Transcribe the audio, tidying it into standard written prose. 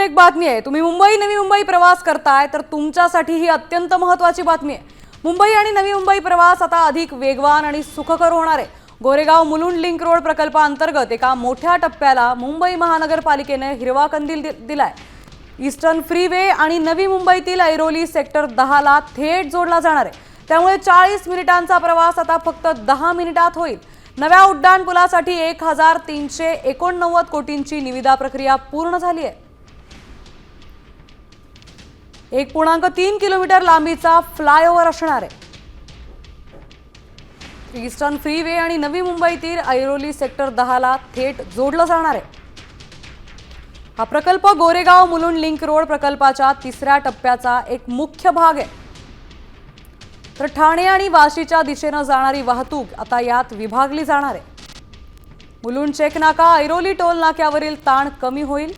एक बातमी आहे। तुम्ही मुंबई नवी मुंबई प्रवास करताय तर तुमच्यासाठी ही अत्यंत महत्त्वाची बातमी आहे। मुंबई आणि नवी मुंबई प्रवास आता अधिक वेगवान आणि सुखकर होणार आहे। गोरेगाव मुलुंड लिंक रोड प्रकल्पाअंतर्गत एका मोठ्या टप्प्याला मुंबई महानगरपालिकेने हिरवा कंदील दिलाय। ईस्टर्न फ्रीवे आणि नवी मुंबईतील ऐरोली सेक्टर 10 ला थेट जोडला जाणार आहे। त्यामुळे 40 मिनिटांचा प्रवास आता फक्त 10 मिनिटात होईल। नव्या उड्डाण पुलासाठी 1389 कोटींची निविदा प्रक्रिया पूर्ण झाली आहे। 1.3 किलोमीटर लांबीचा फ्लायओव्हर असणार आहे। ईस्टर्न फ्रीवे आणि नवी मुंबईतील ऐरोली सेक्टर 10 ला थेट जोडलं जाणार आहे। हा प्रकल्प गोरेगाव मुलुंड लिंक रोड प्रकल्पाच्या तिसऱ्या टप्प्याचा एक मुख्य भाग आहे। तर ठाणे आणि वाशीच्या दिशेने जाणारी वाहतूक आता यात विभागली जाणार आहे। मुलुंड चेक नाका ऐरोली टोल नाक्यावरील ताण कमी होईल।